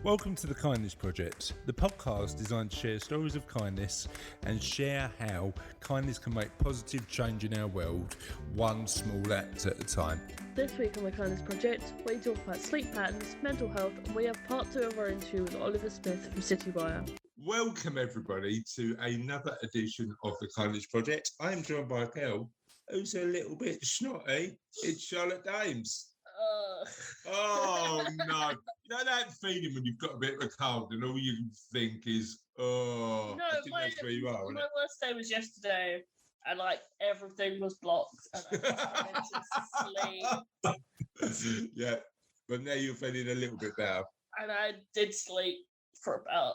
Welcome to the Kindness Project, the podcast designed to share stories of kindness and share how kindness can make positive change in our world, one small act at a time. This week on the Kindness Project, we talk about sleep patterns, mental health, and we have part 2 of our interview with Oliver Smith from CityWire. Welcome everybody to another edition of the Kindness Project. I am joined by a girl who's a little bit snotty. It's Charlotte Dames. Oh no! You know that feeling when you've got a bit of a cold and all you can think is, oh. No, I think that's where you are. My worst day was yesterday, and everything was blocked, and I went to sleep. Yeah, but now you're feeling a little bit better. And I did sleep for about.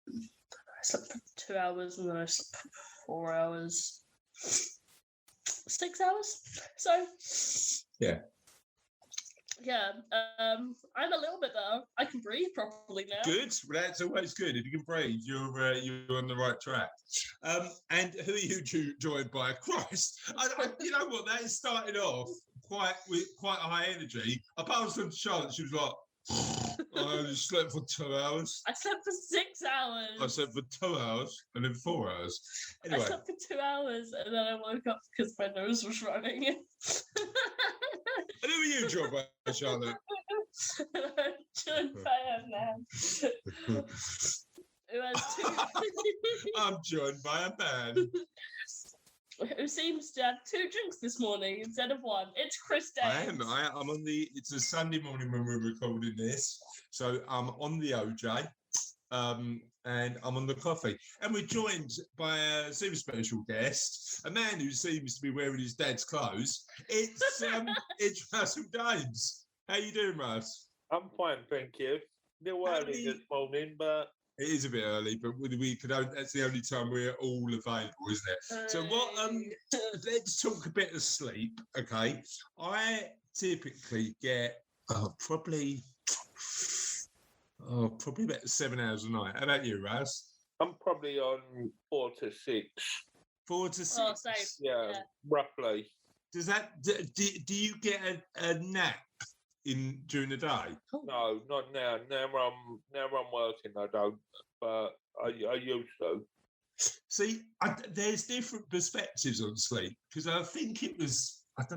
I slept for 2 hours, and then I slept for 4 hours, 6 hours. So. Yeah. Yeah, I'm a little bit better. I can breathe properly now. Good. Well, that's always good. If you can breathe, you're on the right track. And who are you joined by? Christ, you know what? That started off with quite a high energy. Apart from Charlotte, she was like, I only slept for 2 hours. I slept for 6 hours. I slept for 2 hours and then 4 hours. Anyway. I slept for 2 hours and then I woke up because my nose was running. And who are you joined by, Charlotte? Joined by a man. Who has two. I'm joined by a man. Who seems to have 2 drinks this morning instead of 1. It's Chris Dames. I'm on it's a Sunday morning when we're recording this. So I'm on the OJ and I'm on the coffee. And we're joined by a super special guest, a man who seems to be wearing his dad's clothes. It's Russell Dames. How you doing, Russ? I'm fine, thank you. A little early this morning, but... It is a bit early, but that's the only time we're all available, isn't it? So let's talk a bit of sleep, okay? I typically get probably about 7 hours a night. How about you, Russ? I'm probably on 4 to 6. 4 to 6? Oh, same. Yeah, roughly. Does that... Do you get a nap during the day? No, not now. Now I'm working. I don't, but I used to. See, there's different perspectives on sleep because I think it was like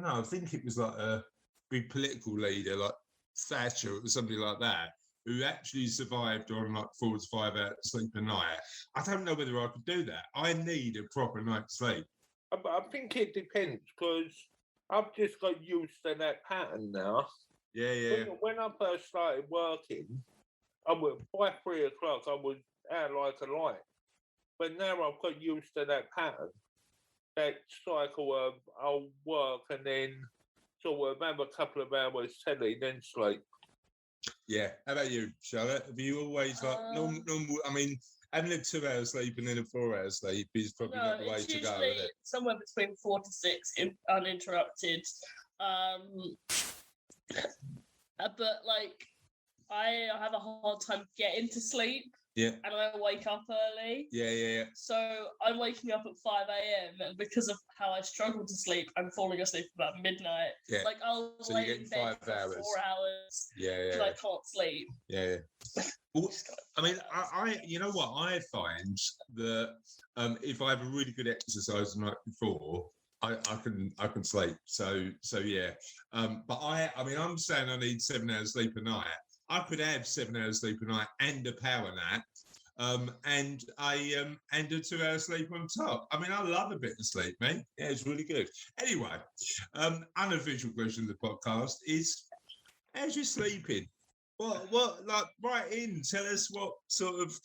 a big political leader like Thatcher or something like that who actually survived on 4 to 5 hours sleep a night. I don't know whether I could do that. I need a proper night's sleep. I think it depends because I've just got used to that pattern now. Yeah. When I first started working, by 3 o'clock I was out like a light. But now I've got used to that pattern, that cycle of I'll work and then sort of have a couple of hours telly, then sleep. Yeah. How about you, Charlotte? Have you always normal? I mean, having a 2 hours sleep and then a 4 hours sleep is probably not the way to go, is it? Somewhere between 4 to 6 uninterrupted. But I have a hard time getting to sleep. Yeah. And I wake up early. Yeah. So I'm waking up at 5 a.m. and because of how I struggle to sleep, I'm falling asleep about midnight. Yeah. I'll lay in bed 5 for hours. 4 hours. Yeah. Because I can't sleep. Yeah. Well, I mean, I you know what I find that if I have a really good exercise the night before, I can sleep. So yeah. But I'm saying I need 7 hours sleep a night. I could have 7 hours sleep a night and a power nap, and a 2 hours sleep on top. I mean, I love a bit of sleep, mate. Yeah, it's really good. Anyway, unofficial question of the podcast is, how's your sleeping? What write in, tell us what sort of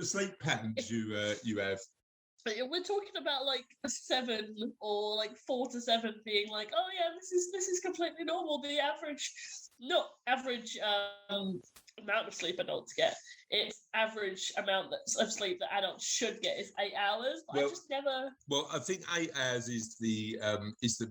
sleep patterns you have. We're talking about 7 or 4 to 7 being oh yeah, this is completely normal. The average amount of sleep adults get. It's average amount of sleep that adults should get is 8 hours. I just never. Well, I think 8 hours is the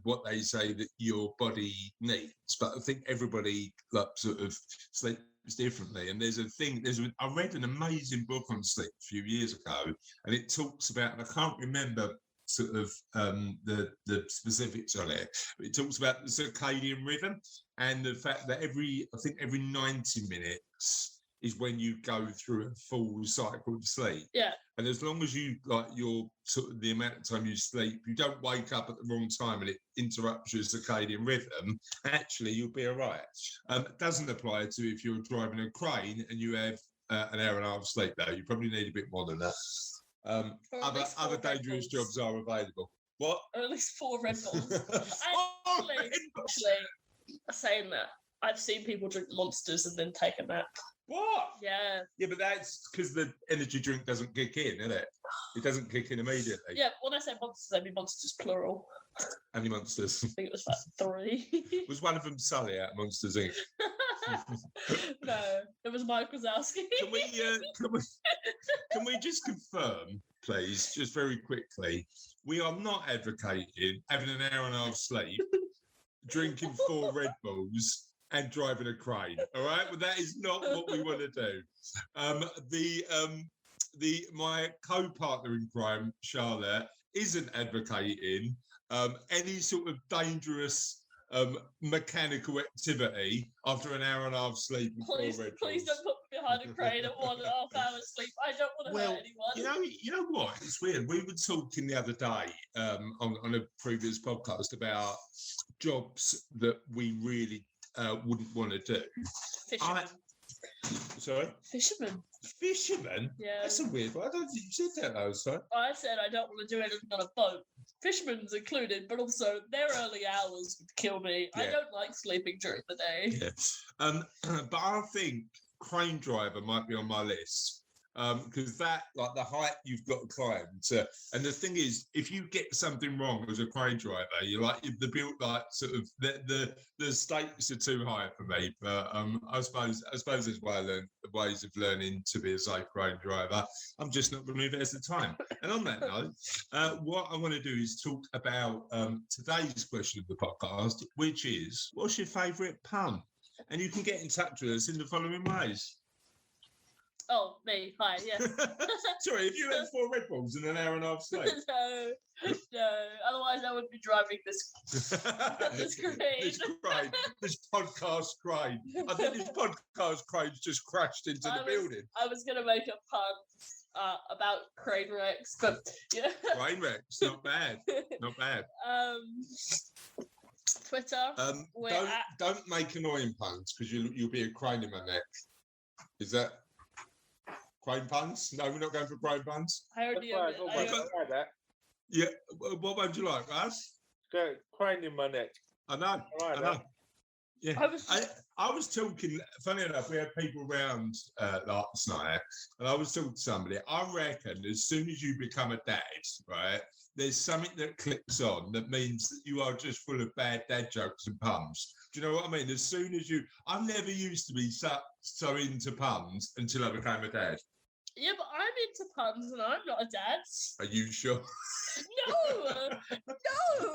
what they say that your body needs, but I think everybody sort of sleeps differently. And I read an amazing book on sleep a few years ago, and it talks about, and I can't remember sort of the specifics on it, but it talks about the circadian rhythm and the fact that every 90 minutes is when you go through a full cycle of sleep. Yeah. And as long as you like your sort of the amount of time you sleep, you don't wake up at the wrong time and it interrupts your circadian rhythm, actually you'll be all right. It doesn't apply to if you're driving a crane and you have an hour and a half sleep though. You probably need a bit more than that. Other dangerous jobs are available. What? Or at least 4 Red Bulls. Red Bulls. Actually, saying that, I've seen people drink Monsters and then take a nap. What? Yeah. Yeah, but that's because the energy drink doesn't kick in, is it? It doesn't kick in immediately. Yeah, when I say Monsters, I mean Monsters plural. How many Monsters? I think it was like 3. Was one of them Sully out of Monsters Inc? No, it was Mike Wazowski. Can we just confirm, please, just very quickly, we are not advocating having an hour and a half sleep, drinking 4 Red Bulls, and driving a crane. All right, well, that is not what we want to do. My co-partner in crime, Charlotte, isn't advocating any sort of dangerous mechanical activity after an hour and a half sleep. Please don't put me behind a crane at 1.5 hours sleep. I don't want to hurt anyone. You know what? It's weird. We were talking the other day on a previous podcast about jobs that we really wouldn't want to do. Fisherman. Sorry? Fisherman. Fisherman? Yeah. That's a weird one. I don't think you said that last time. I said I don't want to do anything on a boat. Fisherman's included, but also their early hours would kill me. Yeah. I don't like sleeping during the day. Yeah. But I think crane driver might be on my list. Because that, like the height you've got to climb to, and the thing is, if you get something wrong as a crane driver, you're like the built like sort of the stakes are too high for me. But I suppose there's ways of learning to be a safe crane driver. I'm just not going to move it at the time. And on that note, what I want to do is talk about today's question of the podcast, which is, what's your favourite pun? And you can get in touch with us in the following ways. Oh, me. Hi, yes. Sorry, if you had 4 Red Bulls and an hour and a half sleep. No. Otherwise, I would be driving this crane. This podcast crane. I think this podcast crane's just crashed into the building. I was going to make a pun about crane wrecks, but yeah. Crane wrecks, not bad. Not bad. Twitter. Don't make annoying puns because you'll be a crane in my neck. Is that? Crane puns? No, we're not going for crane puns. I already like that. Yeah, what would you like, Russ? Crane in my neck. I know. I know. Yeah, I was talking. Funny enough, we had people around last night, and I was talking to somebody. I reckon as soon as you become a dad, right, there's something that clicks on that means that you are just full of bad dad jokes and puns. Do you know what I mean? As soon as I've never used to be so into puns until I became a dad. Yeah, but I'm into puns and I'm not a dad. Are you sure? No! No,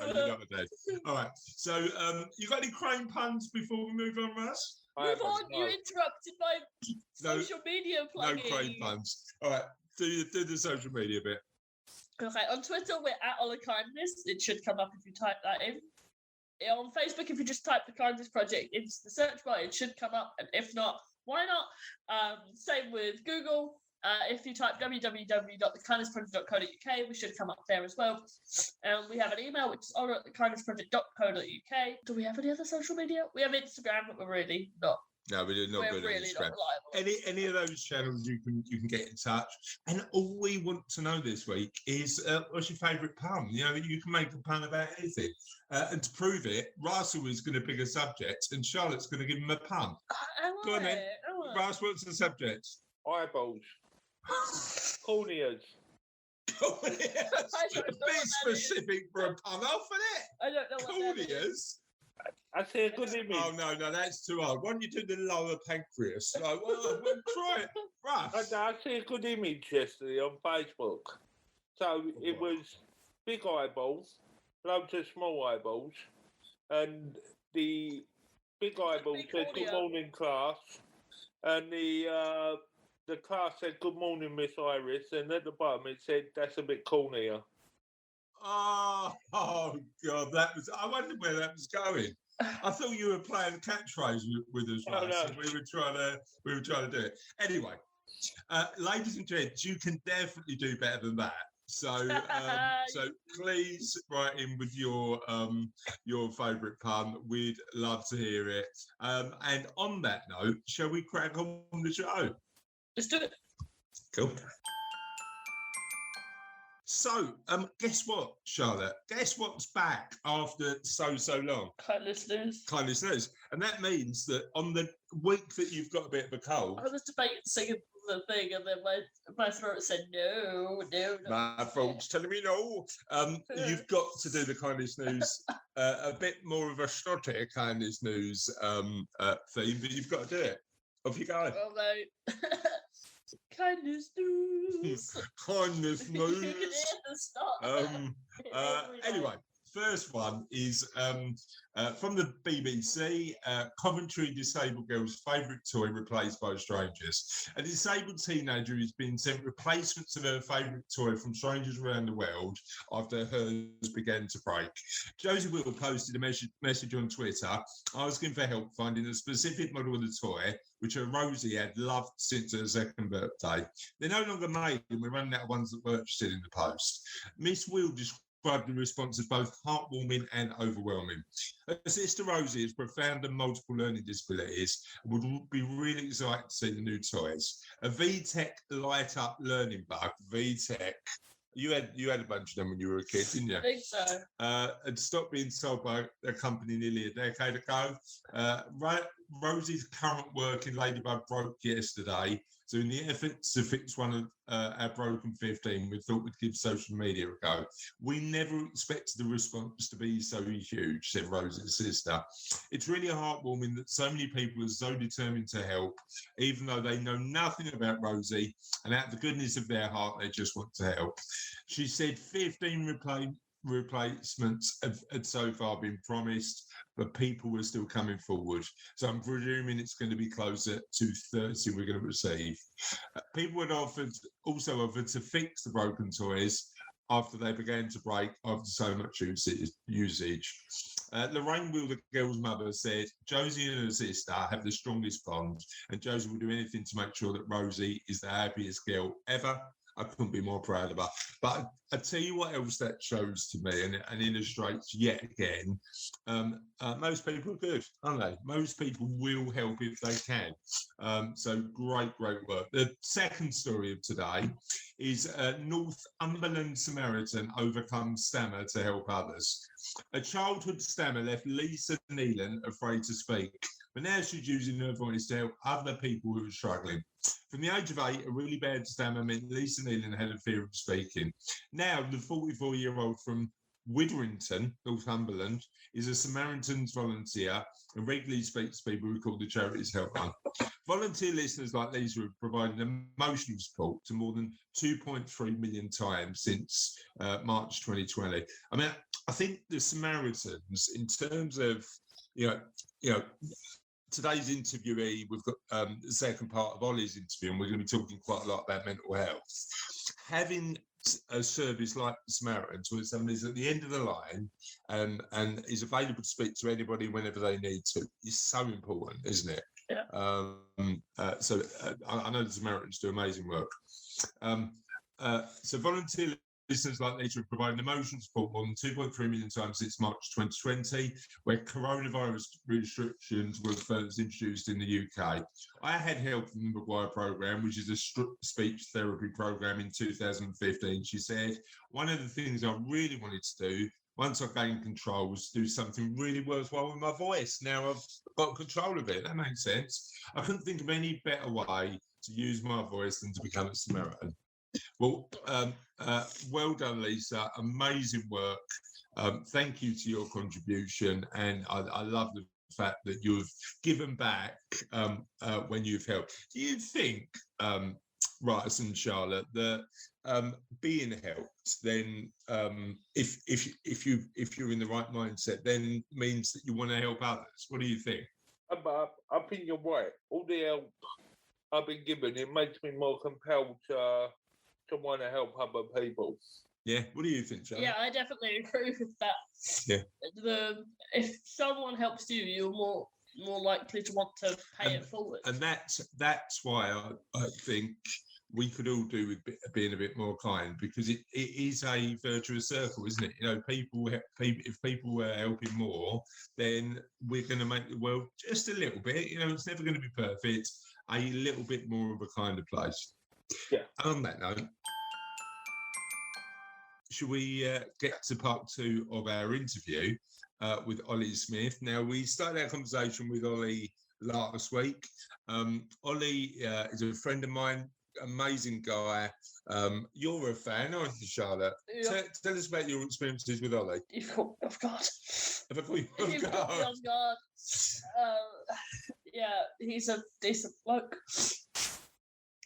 you're not a dad. All right. So, you got any crane puns before we move on, Russ? Move on, you interrupted my social media plugging. No crane puns. All right. Do the social media bit. Okay, on Twitter, we're at All the Kindness. It should come up if you type that in. On Facebook, if you just type the Kindness Project into the search bar, it should come up. And if not, why not? Same with Google. If you type www.thekindnessproject.co.uk, we should come up there as well. We have an email, which is honor@thekindnessproject.co.uk. Do we have any other social media? We have Instagram, but we're really not. No, we're not good on Instagram. Any of those channels you can get in touch. And all we want to know this week is what's your favourite pun? You know, you can make a pun about anything. And to prove it, Russell is going to pick a subject and Charlotte's going to give him a pun. Go on then. Russ, what's the subject? Eyeballs. Corneas. Be specific for a pun off, isn't it? I don't know what Corneas. I see a good image. Oh no, that's too hard. Why don't you do the lower pancreas? Like, well, try it, Russ. I see a good image yesterday on Facebook. So it was big eyeballs, loads of small eyeballs, and the big eyeball said "Good morning, class," and the class said "Good morning, Miss Iris," and at the bottom it said "That's a bit cornea." Oh God, that was. I wonder where that was going. I thought you were playing catchphrase with us, Oh, right? no. So we were trying to do it. Anyway, ladies and gents, you can definitely do better than that. So please write in with your favourite pun. We'd love to hear it. And on that note, shall we crack on the show? Let's do it. Cool. So, guess what, Charlotte? Guess what's back after so long? Kindness news. Kindness news. And that means that on the week that you've got a bit of a cold... I was debating singing the thing, and then my throat said no. My throat's telling me no. You've got to do the kindness news, a bit more of a static kindness news theme, but you've got to do it. Off you go. Oh, no. Kindness news. Kindness You can news. hear the start. Anyway, first one is from the BBC. Coventry disabled girl's favourite toy replaced by strangers. A disabled teenager has been sent replacements of her favourite toy from strangers around the world after hers began to break. Josie Will posted a message on Twitter asking for help finding a specific model of the toy, which her Rosie had loved since her second birthday. They're no longer made, and we're running out of ones that were interested in the post. Miss Will described the response as both heartwarming and overwhelming. Her sister Rosie has profound and multiple learning disabilities and would be really excited to see the new toys. A VTech light up learning bug, VTech. You had a bunch of them when you were a kid, didn't you? I think so. Had stopped being sold by a company nearly a decade ago. Rosie's current work in Ladybug broke yesterday. So in the efforts to fix one of our broken 15, we thought we'd give social media a go. We never expected the response to be so huge, said Rosie's sister. It's really heartwarming that so many people are so determined to help, even though they know nothing about Rosie, and out of the goodness of their heart, they just want to help. She said 15 replacements had so far been promised, but people were still coming forward. So I'm presuming it's going to be closer to 30 we're going to receive. People had also offered to fix the broken toys after they began to break after so much usage. Lorraine Will, the girl's mother, said, Josie and her sister have the strongest bond, and Josie will do anything to make sure that Rosie is the happiest girl ever. I couldn't be more proud of her. But I tell you what else that shows to me and illustrates yet again, most people are good, aren't they? Most people will help if they can. So great work. The second story of today is Northumberland Samaritan overcomes stammer to help others. A childhood stammer left Lisa Neelan afraid to speak, but now she's using her voice to help other people who are struggling. From the age of 8, a really bad stammer meant Lisa Neelan had a fear of speaking. Now, the 44-year-old from Witherington, Northumberland, is a Samaritans volunteer and regularly speaks to people who call the charity's helpline. Volunteer listeners like Lisa have provided emotional support to more than 2.3 million times since March 2020. I mean, I think the Samaritans, in terms of, you know, today's interviewee, we've got the second part of Ollie's interview, and we're going to be talking quite a lot about mental health. Having a service like the Samaritans, where somebody's at the end of the line and is available to speak to anybody whenever they need to, is so important, isn't it? Yeah. I know the Samaritans do amazing work. So volunteer listeners like Lisa have provided emotional support more than 2.3 million times since March 2020, where coronavirus restrictions were first introduced in the UK. I had help from the Maguire programme, which is a speech therapy programme in 2015. She said, one of the things I really wanted to do once I gained control was to do something really worthwhile with my voice. Now I've got control of it. That makes sense. I couldn't think of any better way to use my voice than to become a Samaritan. Well, well done, Lisa. Amazing work. Thank you to your contribution. And I love the fact that you've given back when you've helped. Do you think, Rice and Charlotte, that being helped, then if you're in the right mindset, then means that you want to help others? What do you think? I think you're right. All the help I've been given, it makes me more compelled to want to help other people. Yeah. What do you think, Charlotte? Yeah, I definitely agree with that. Yeah. If someone helps you, you're more likely to want to pay it forward. And that's why I think we could all do with being a bit more kind, because it is a virtuous circle, isn't it? You know, if people were helping more, then we're going to make the world just a little bit. You know, it's never going to be perfect. A little bit more of a kinder place. Yeah. On that note, should we get to part 2 of our interview with Ollie Smith? Now, we started our conversation with Ollie last week. Ollie is a friend of mine, amazing guy. You're a fan, aren't you, Charlotte? Yeah. Tell us about your experiences with Ollie. You've caught me off guard. Have I caught you off You've caught me guard? off guard. Yeah, he's a decent bloke.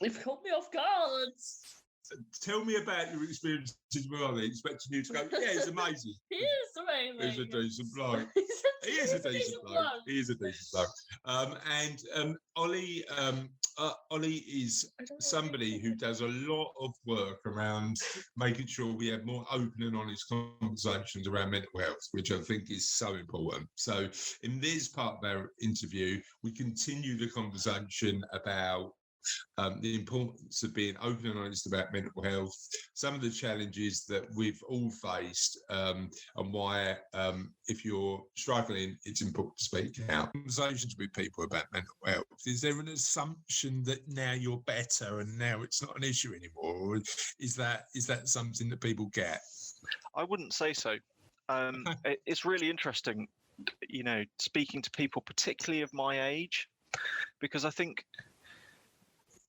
You've caught me off guard. Tell me about your experiences with Ollie. Expecting you to go, yeah, he's amazing. He is amazing. He's a decent bloke. He He's is a decent bloke. He is a decent bloke. And Ollie is somebody who does a lot of work around making sure we have more open and honest conversations around mental health, which I think is so important. So in this part of our interview, we continue the conversation about the importance of being open and honest about mental health, some of the challenges that we've all faced, and why, if you're struggling, it's important to speak out. Conversations with people about mental health. Is there an assumption that now you're better and now it's not an issue anymore, or is that something that people get? I wouldn't say so. It's really interesting, you know, speaking to people, particularly of my age, because I think.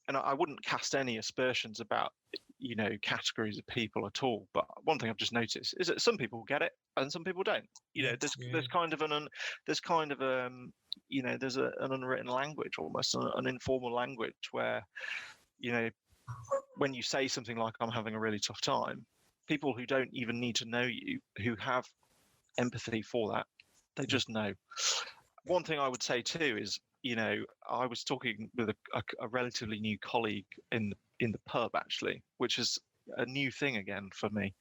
And I wouldn't cast any aspersions about, you know, categories of people at all. But one thing I've just noticed is that some people get it and some people don't. You know, there's kind of an unwritten language, almost an informal language where, you know, when you say something like "I'm having a really tough time," people who don't even need to know you, who have empathy for that, they just know. One thing I would say too is, you know, I was talking with a relatively new colleague in the pub, actually, which is a new thing again for me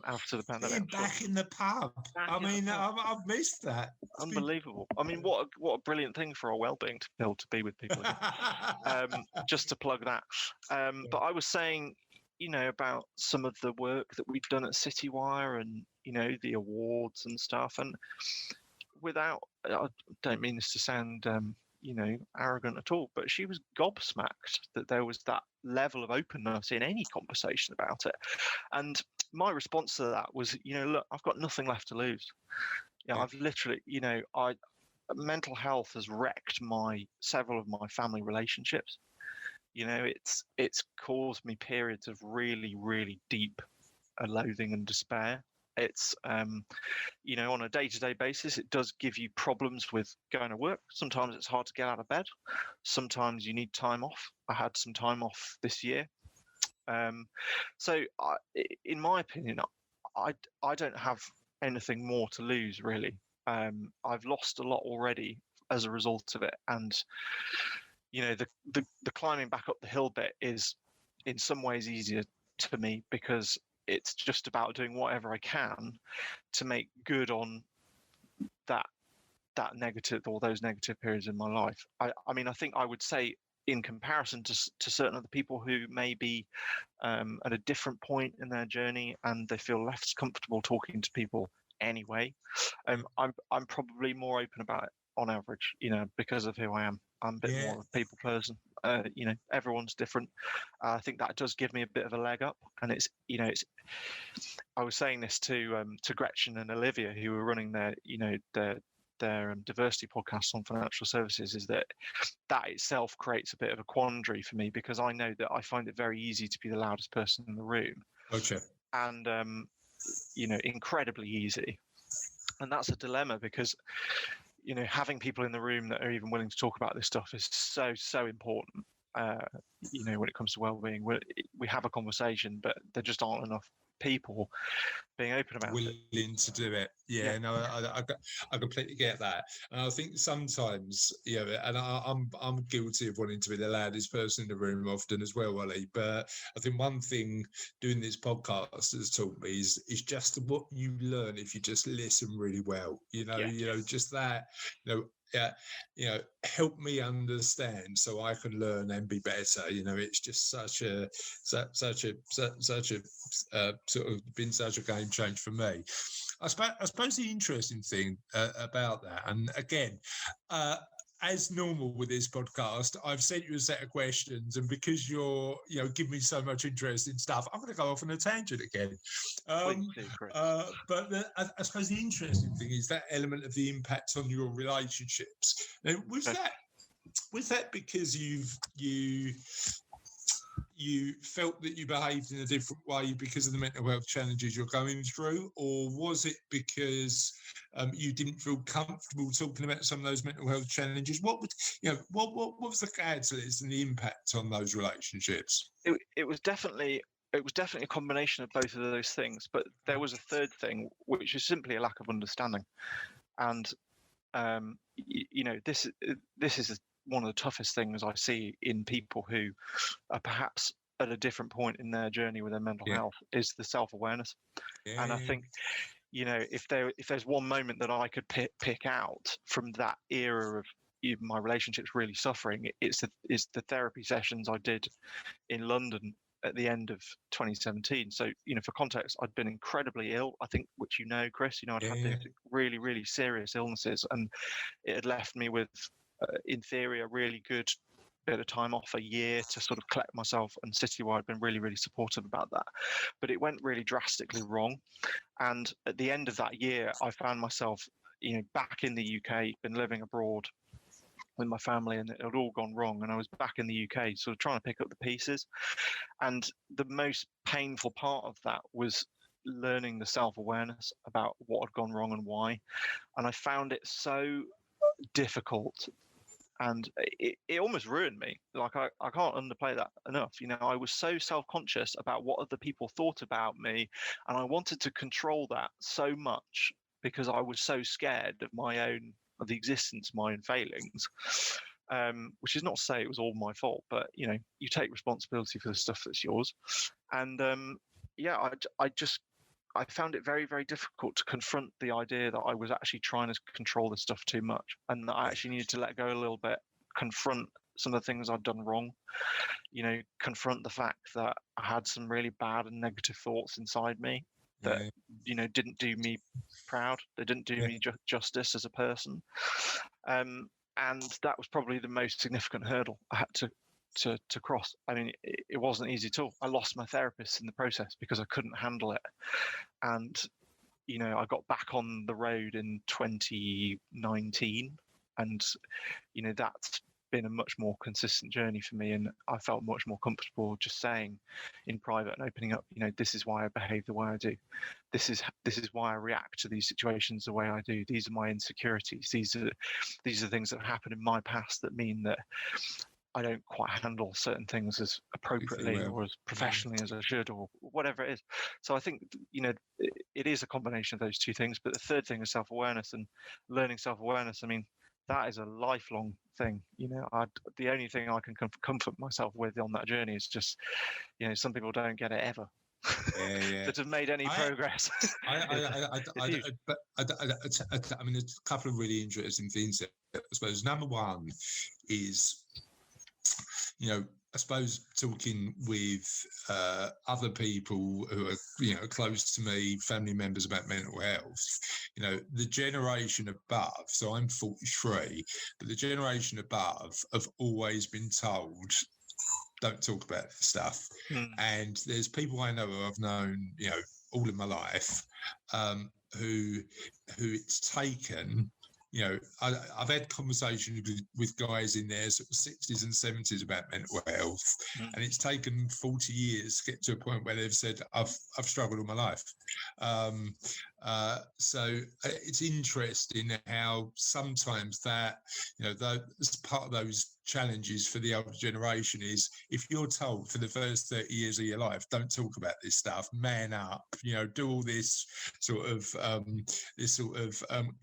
after the pandemic. Back in the pub. I've missed that. Unbelievable. I mean, what a brilliant thing for our well-being to be able to be with people again. Just to plug that. But I was saying, you know, about some of the work that we've done at CityWire and, you know, the awards and stuff. And without, I don't mean this to sound, you know, arrogant at all, but she was gobsmacked that there was that level of openness in any conversation about it. And my response to that was, you know, look, I've got nothing left to lose. Yeah, I've literally, you know, mental health has wrecked several of my family relationships. You know, it's caused me periods of really, really deep loathing and despair. It's, you know, on a day-to-day basis, it does give you problems with going to work. Sometimes it's hard to get out of bed. Sometimes you need time off. I had some time off this year. So in my opinion, I don't have anything more to lose, really. I've lost a lot already as a result of it. And, you know, the climbing back up the hill bit is in some ways easier to me because it's just about doing whatever I can to make good on that negative or those negative periods in my life. I mean, I think I would say in comparison to certain other people who may be at a different point in their journey and they feel less comfortable talking to people anyway, I'm probably more open about it on average, you know, because of who I am. I'm a bit more of a people person. You know, everyone's different. I think that does give me a bit of a leg up. And it's, you know, I was saying this to Gretchen and Olivia, who were running their, you know, their diversity podcast on financial services, is that itself creates a bit of a quandary for me because I know that I find it very easy to be the loudest person in the room. Okay. And, you know, incredibly easy. And that's a dilemma because, you know, having people in the room that are even willing to talk about this stuff is so important. You know, when it comes to well-being, we have a conversation, but there just aren't enough people being open about it. willing to do it. Yeah. No, I completely get that, and I think sometimes, and I'm guilty of wanting to be the loudest person in the room often as well, Ollie. But I think one thing doing this podcast has taught me is just what you learn if you just listen really well. Just that. Help me understand so I can learn and be better. It's just such a sort of been such a game change for me. I suppose the interesting thing about that, and again, as normal with this podcast, I've sent you a set of questions, and because you're, giving me so much interesting stuff, I'm going to go off on a tangent again. But I suppose the interesting thing is that element of the impact on your relationships. Now, was that because you felt that you behaved in a different way because of the mental health challenges you're going through, or was it because you didn't feel comfortable talking about some of those mental health challenges? What was the catalyst and the impact on those relationships? It was definitely a combination of both of those things, but there was a third thing, which is simply a lack of understanding. And this is one of the toughest things I see in people who are perhaps at a different point in their journey with their mental health, is the self-awareness. And I think, if there's one moment that I could pick out from that era of my relationships really suffering, it's the therapy sessions I did in London at the end of 2017. So, for context, I'd been incredibly ill, I think, which Chris, I'd had these really, really serious illnesses, and it had left me with, in theory, a really good bit of time off, a year to sort of collect myself, and CityWire had been really, really supportive about that. But it went really drastically wrong. And at the end of that year, I found myself, back in the UK, been living abroad with my family, and it had all gone wrong. And I was back in the UK, sort of trying to pick up the pieces. And the most painful part of that was learning the self-awareness about what had gone wrong and why. And I found it so difficult, and it almost ruined me. Like, I can't underplay that enough. I was so self-conscious about what other people thought about me, and I wanted to control that so much because I was so scared of the existence of my own failings, which is not to say it was all my fault, but you take responsibility for the stuff that's yours. And I found it very, very difficult to confront the idea that I was actually trying to control this stuff too much, and that I actually needed to let go a little bit, confront some of the things I'd done wrong, confront the fact that I had some really bad and negative thoughts inside me that, didn't do me proud. They didn't do me justice as a person. And that was probably the most significant hurdle I had to cross. I mean, it wasn't easy at all. I lost my therapist in the process because I couldn't handle it. And, I got back on the road in 2019, and, that's been a much more consistent journey for me. And I felt much more comfortable just saying in private and opening up, this is why I behave the way I do. This is why I react to these situations the way I do. These are my insecurities. These are things that have happened in my past that mean that I don't quite handle certain things as appropriately or as professionally as I should, or whatever it is. So I think, it is a combination of those two things. But the third thing is self-awareness, and learning self-awareness. I mean, that is a lifelong thing. The only thing I can comfort myself with on that journey is just, some people don't get it ever. That have made any progress. I mean, there's a couple of really interesting things there, I suppose. Number one is, I suppose talking with other people who are, close to me, family members, about mental health, the generation above, so I'm 43, but the generation above have always been told, don't talk about this stuff. And there's people I know who I've known, all in my life, who it's taken. I've had conversations with guys in their sort of 60s and 70s about mental health, and it's taken 40 years to get to a point where they've said, I've struggled all my life. So it's interesting how sometimes that, that's part of those challenges for the older generation is if you're told for the first 30 years of your life, don't talk about this stuff, man up, do all this sort of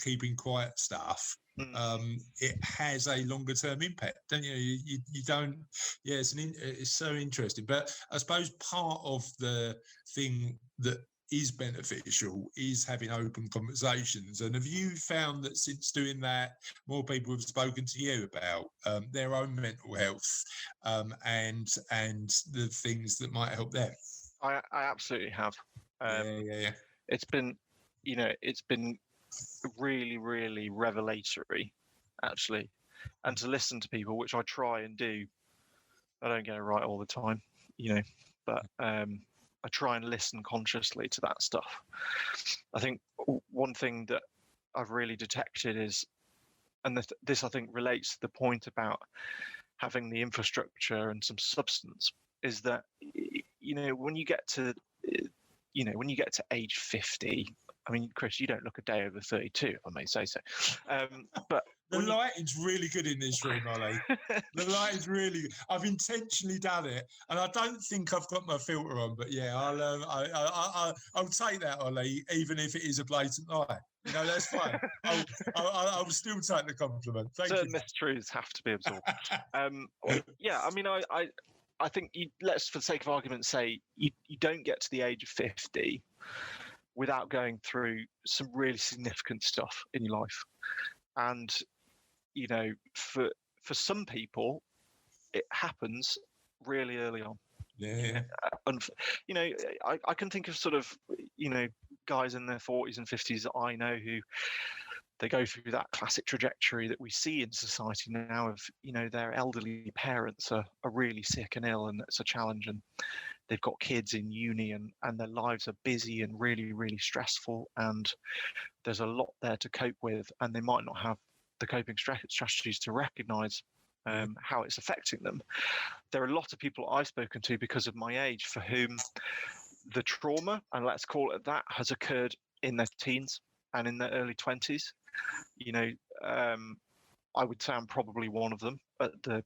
keeping quiet stuff. It has a longer term impact, don't you? You don't. Yeah, it's so interesting. But I suppose part of the thing that is beneficial is having open conversations. And have you found that since doing that, more people have spoken to you about their own mental health and the things that might help them? I absolutely have. Yeah. It's been really, really revelatory, actually, and to listen to people, which I try and do. I don't get it right all the time, but I try and listen consciously to that stuff. I think one thing that I've really detected is, and this I think relates to the point about having the infrastructure and some substance, is that when you get to age 50. I mean, Chris, you don't look a day over 32, if I may say so. But the lighting's really good in this room, Ollie. The lighting's really good. I've intentionally done it, and I don't think I've got my filter on. But yeah, I'll take that, Ollie, even if it is a blatant lie. That's fine. I'll still take the compliment. Thank you. Certain mistruths have to be absorbed. Yeah, I mean, I think let's, for the sake of argument, say you don't get to the age of 50 without going through some really significant stuff in your life. And, for some people, it happens really early on. Yeah. I can think of sort of, guys in their 40s and 50s that I know who they go through that classic trajectory that we see in society now of, their elderly parents are really sick and ill, and it's a challenge, and they've got kids in uni and their lives are busy and really, really stressful, and there's a lot there to cope with, and they might not have the coping strategies to recognize how it's affecting them. There are a lot of people I've spoken to because of my age for whom the trauma, and let's call it that, has occurred in their teens and in their early 20s. I would say I'm probably one of them at the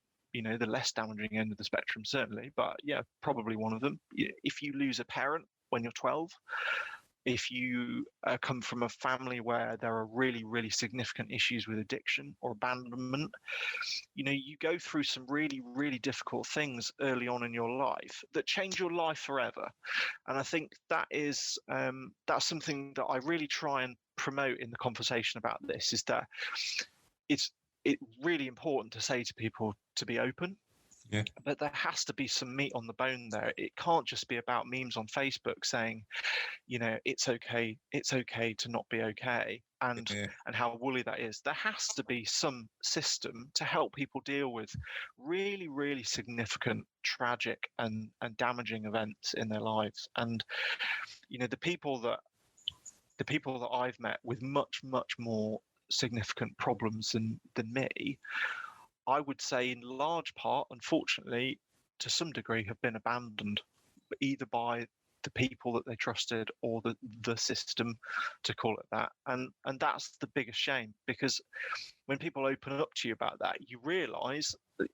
less damaging end of the spectrum, certainly, but yeah, probably one of them. If you lose a parent when you're 12, if you come from a family where there are really, really significant issues with addiction or abandonment, you go through some really, really difficult things early on in your life that change your life forever. And I think that is that's something that I really try and promote in the conversation about this, is that it's really important to say to people to be open. Yeah. But there has to be some meat on the bone there. It can't just be about memes on Facebook saying, it's okay to not be okay, and how woolly that is. There has to be some system to help people deal with really, really significant, tragic and damaging events in their lives. And the people that I've met with much, much more significant problems than me, I would say in large part, unfortunately, to some degree, have been abandoned, either by the people that they trusted or the system, to call it that. And that's the biggest shame, because when people open up to you about that, you realise that,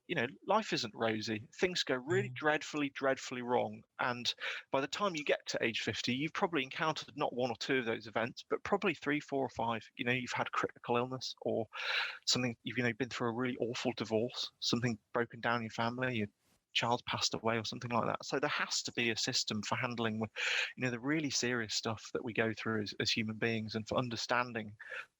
life isn't rosy. Things go really dreadfully, dreadfully wrong. And by the time you get to age 50, you've probably encountered not one or two of those events, but probably 3, 4 or 5. You've had critical illness or something, you've been through a really awful divorce, something broken down in your family, your child's passed away or something like that. So there has to be a system for handling with, the really serious stuff that we go through as human beings, and for understanding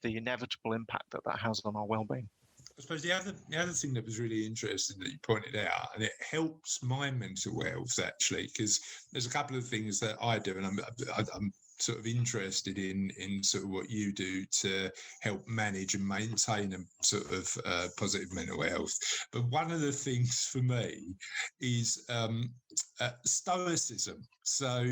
the inevitable impact that has on our well-being. I suppose the other thing that was really interesting that you pointed out, and it helps my mental health actually, because there's a couple of things that I do, and I'm sort of interested in sort of what you do to help manage and maintain a sort of positive mental health. But one of the things for me is stoicism. So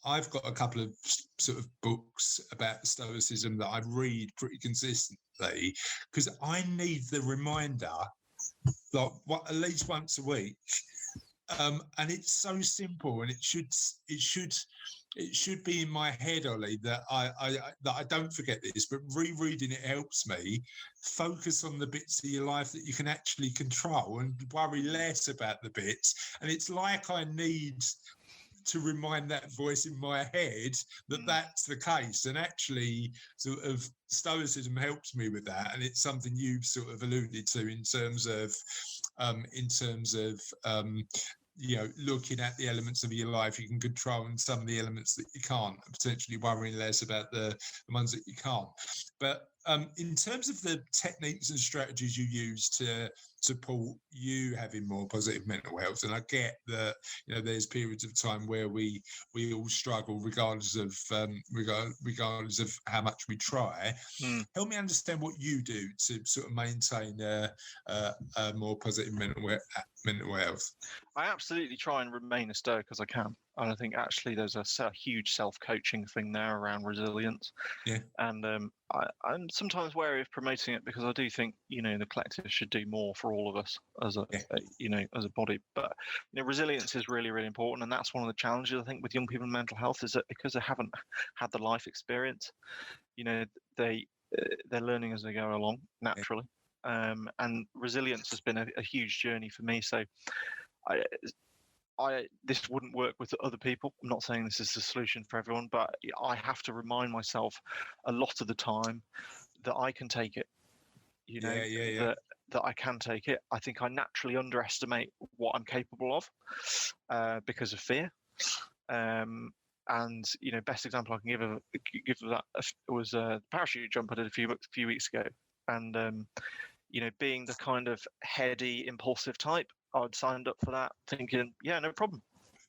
I've got a couple of sort of books about stoicism that I read pretty consistently, because I need the reminder, like at least once a week, and it's so simple, and it should be in my head, Ollie, that I don't forget this, but rereading it helps me focus on the bits of your life that you can actually control and worry less about the bits. And it's like I need to remind that voice in my head that that's the case. And actually, sort of stoicism helps me with that. And it's something you've sort of alluded to in terms of looking at the elements of your life you can control and some of the elements that you can't, and potentially worrying less about the ones that you can't. But in terms of the techniques and strategies you use to support you having more positive mental health, and I get that there's periods of time where we all struggle regardless of how much we try. Help me understand what you do to sort of maintain a more positive mental health. I absolutely try and remain as stoic as I can. And I think actually there's a huge self-coaching thing there around resilience. Yeah. And I'm sometimes wary of promoting it because I do think, the collective should do more for all of us as a body. But, resilience is really, really important. And that's one of the challenges, I think, with young people in mental health, is that because they haven't had the life experience, they're learning as they go along naturally. And resilience has been a huge journey for me. So this wouldn't work with other people. I'm not saying this is the solution for everyone, but I have to remind myself a lot of the time that I can take it. That I can take it. I think I naturally underestimate what I'm capable of because of fear. And best example I can give of that was a parachute jump I did a few weeks ago. And being the kind of heady, impulsive type, I'd signed up for that thinking, yeah, no problem.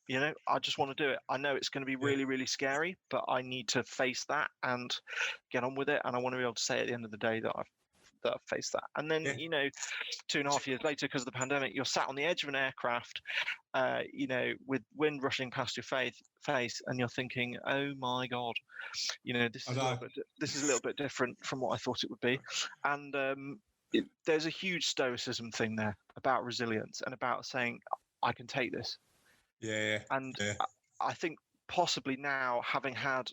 I just want to do it. I know it's going to be really, really scary, but I need to face that and get on with it. And I want to be able to say at the end of the day that I've faced that. And then, 2.5 years later, because of the pandemic, you're sat on the edge of an aircraft, with wind rushing past your face, and you're thinking, oh my God, this is a little bit different from what I thought it would be. And there's a huge stoicism thing there about resilience and about saying, I can take this. Yeah. And I think possibly now, having had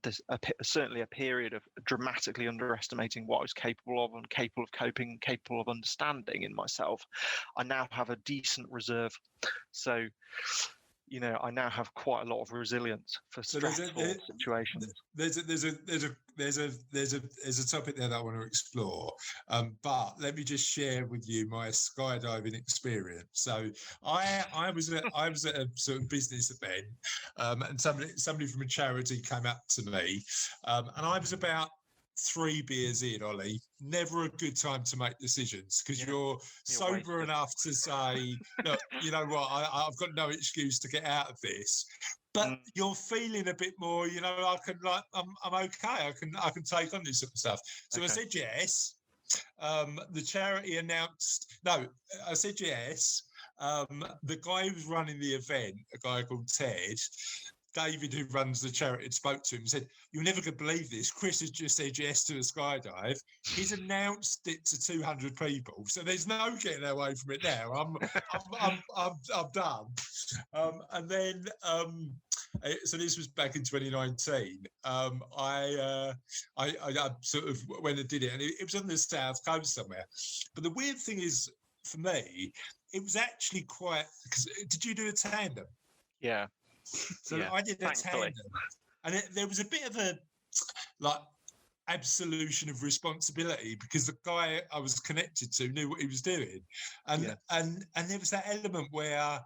this, certainly a period of dramatically underestimating what I was capable of and capable of coping, capable of understanding in myself, I now have a decent reserve. So, I now have quite a lot of resilience for stressful situations. There's a topic there that I want to explore, but let me just share with you my skydiving experience. So I was at a sort of business event, and somebody from a charity came up to me, and I was about 3 beers in, Ollie. Never a good time to make decisions because you're sober wasted enough to say, look, you know what, I've got no excuse to get out of this. But you're feeling a bit more, I can I'm okay. I can take on this sort of stuff. So I said yes. The charity announced I said yes. The guy who was running the event, a guy called Ted, David, who runs the charity, spoke to him and said, "You're never going to believe this. Chris has just said yes to a skydive. He's announced it to 200 people, so there's no getting away from it now. I'm done." And then, so this was back in 2019. I sort of went and did it, and it was on the south coast somewhere. But the weird thing is, for me, it was actually quite. Because did you do a tandem? Yeah. So I did a tandem, and there was a bit of a absolution of responsibility because the guy I was connected to knew what he was doing, and there was that element where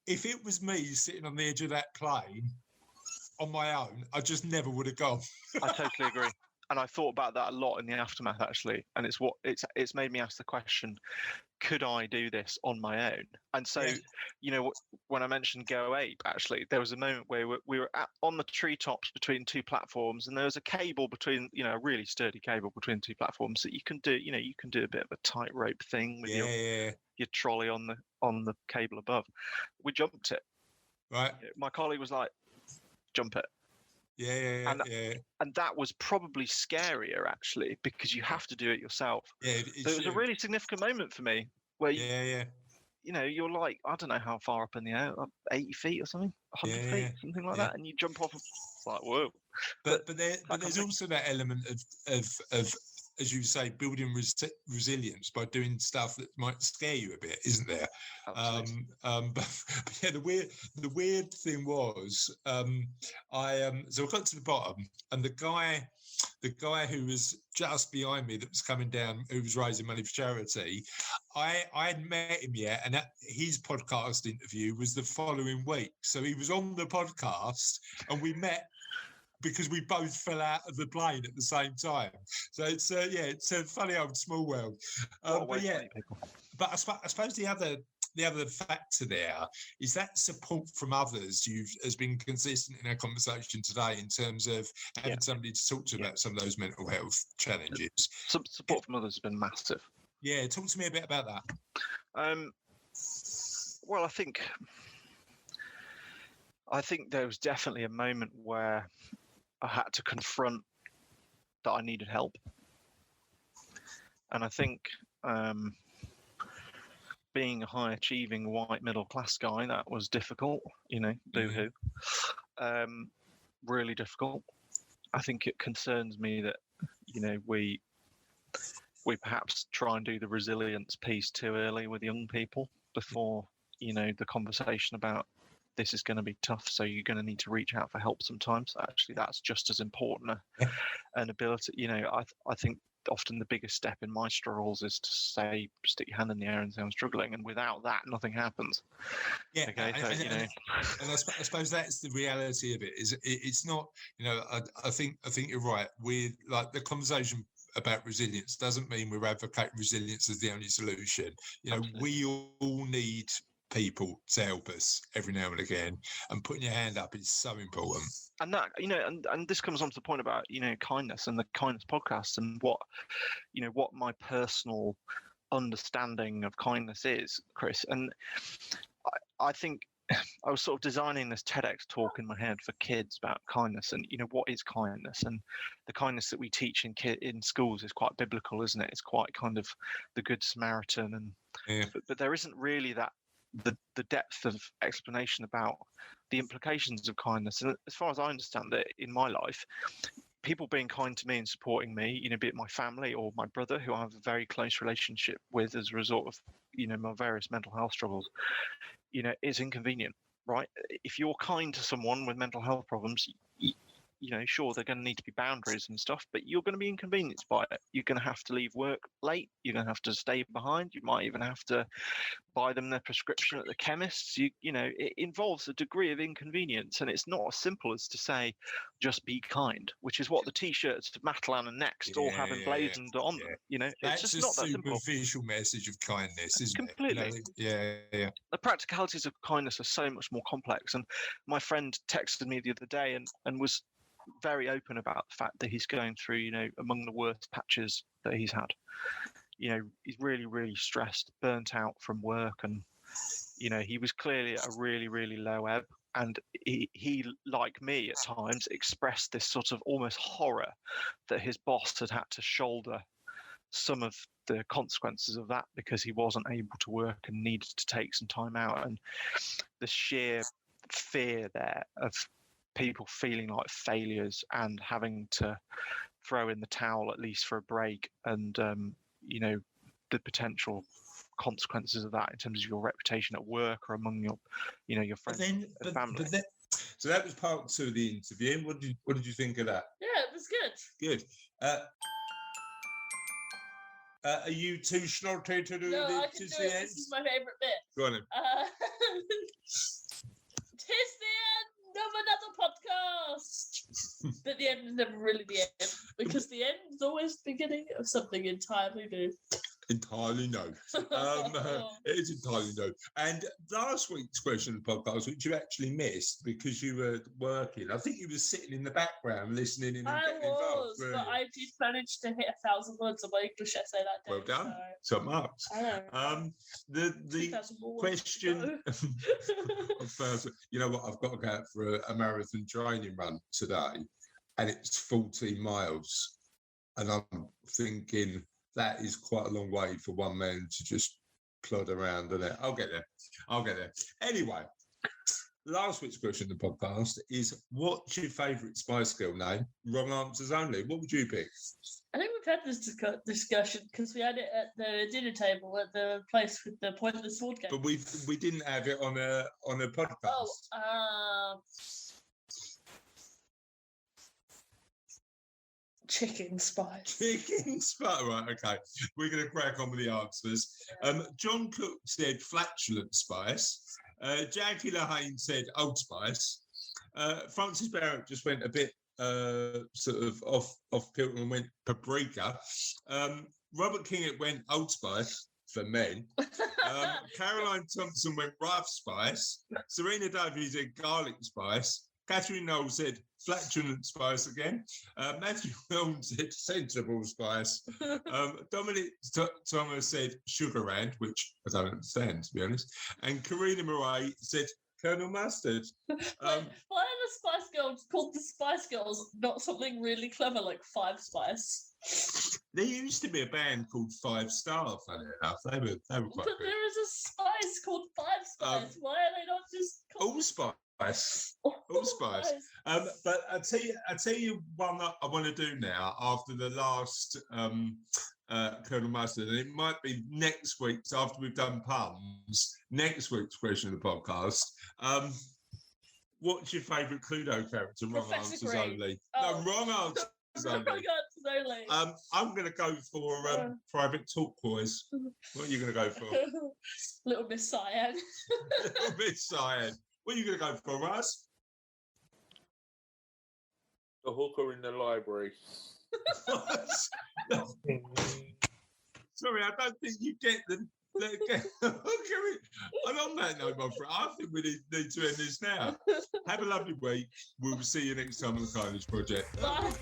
if it was me sitting on the edge of that plane on my own, I just never would have gone. I totally agree. And I thought about that a lot in the aftermath, actually. And it's made me ask the question, could I do this on my own? And so, when I mentioned Go Ape, actually, there was a moment where we were on the treetops between two platforms, and there was a cable between, a really sturdy cable between two platforms that you can do, you can do a bit of a tightrope thing with your trolley on the cable above. We jumped it. Right. My colleague was like, jump it. And that was probably scarier, actually, because you have to do it yourself. So it was a really significant moment for me where you're like, I don't know how far up in the air, up 80 feet or something, 100 Yeah, feet, something like that, and you jump off. It's like, whoa. But there's also that element of as you say, building resilience by doing stuff that might scare you a bit, isn't there? But yeah, the weird thing was, so I got to the bottom, and the guy who was just behind me that was coming down, who was raising money for charity, I hadn't met him yet, and his podcast interview was the following week. So he was on the podcast, and we met because we both fell out of the plane at the same time. So it's a funny old small world. But I suppose the other factor there is that support from others has been consistent in our conversation today in terms of having somebody to talk to about some of those mental health challenges. Support from others has been massive. Yeah, talk to me a bit about that. Well, I think there was definitely a moment where I had to confront that I needed help. And I think being a high achieving white middle class guy, that was difficult, boo-hoo. Really difficult. I think it concerns me that, we perhaps try and do the resilience piece too early with young people before, the conversation about this is going to be tough, so you're going to need to reach out for help sometimes. Actually, that's just as important an ability. I think often the biggest step in my struggles is to say, stick your hand in the air and say I'm struggling, and without that, nothing happens. Yeah, okay, and I suppose that's the reality of it. It's not, I think you're right. With like the conversation about resilience doesn't mean we're advocating resilience as the only solution. We all need people to help us every now and again, and putting your hand up is so important. And that, and this comes on to the point about kindness and the kindness podcast, and what my personal understanding of kindness is, Chris. And I think I was sort of designing this TEDx talk in my head for kids about kindness, and what is kindness, and the kindness that we teach in schools is quite biblical, isn't it? It's quite kind of the Good Samaritan, and but there isn't really that the depth of explanation about the implications of kindness. And as far as I understand it, in my life, people being kind to me and supporting me, be it my family or my brother, who I have a very close relationship with as a result of my various mental health struggles, is inconvenient, right? If you're kind to someone with mental health problems, sure, they're going to need to be boundaries and stuff, but you're going to be inconvenienced by it. You're going to have to leave work late. You're going to have to stay behind. You might even have to buy them their prescription at the chemist's. It involves a degree of inconvenience, and it's not as simple as to say, just be kind, which is what the T-shirts of Matalan and Next all have emblazoned on them. That's it's just not that simple. That's a superficial message of kindness, isn't it? Completely. Yeah. The practicalities of kindness are so much more complex. And my friend texted me the other day and was very open about the fact that he's going through, among the worst patches that he's had. He's really, really stressed, burnt out from work, and he was clearly at a really, really low ebb. And he, like me at times, expressed this sort of almost horror that his boss had to shoulder some of the consequences of that because he wasn't able to work and needed to take some time out. And the sheer fear there of people feeling like failures and having to throw in the towel at least for a break, and the potential consequences of that in terms of your reputation at work or among your friends and family. So that was part 2 of the interview. What did you think of that? Yeah, it was good. Are you too snotty to do No, I the can do it. This is my favourite bit. Go on then. Tis the end of another podcast. But the end is never really the end, because the end is always the beginning of something entirely new. Entirely no. It is entirely no. And last week's question of the podcast, which you actually missed because you were working, I think you were sitting in the background listening in and getting involved. But I did manage to hit 1,000 words of my English essay that day. Well done. So marks. The question of you know what, I've got to go out for a marathon training run today, and it's 14 miles. And I'm thinking, that is quite a long way for one man to just plod around, isn't it? I'll get there. Anyway, last week's question of the podcast is: what's your favourite Spice Girl name? Wrong answers only. What would you pick? I think we've had this discussion because we had it at the dinner table at the place with the pointless sword game. But we didn't have it on a podcast. Chicken spice. Chicken spice. Right, okay. We're going to crack on with the answers. John Cook said flatulent spice. Jackie Lahane said Old Spice. Francis Barrett just went a bit sort of off kilter and went paprika. Robert King went Old Spice for men. Caroline Thompson went rough spice. Serena Davies said garlic spice. Catherine Knowles said flatulent spice again. Matthew Wilms said sensible spice. Dominic Thomas said sugar rand, which I don't understand, to be honest. And Karina Murray said Colonel Mustard. Why are the Spice Girls called the Spice Girls, not something really clever like Five Spice? There used to be a band called Five Star, funny enough. They were quite But good. there is a spice called Five Spice. Why are they not just called Allspice. Allspice. But I tell you one that I want to do now after the last Colonel Mustard, and it might be next week's after we've done puns. Next week's question of the podcast. What's your favourite Cluedo character? Wrong Professor answers Green. only. Oh. No, wrong answers only. Wrong answers only. I'm going to go for Private Talk Boys. What are you going to go for? Little Miss Cyan. Little bit cyan. What are you going to go for, Russ? The hooker in the library. Sorry, I don't think you get the. And on that note, my friend, I think we need to end this now. Have a lovely week. We'll see you next time on the Kindness Project. Bye.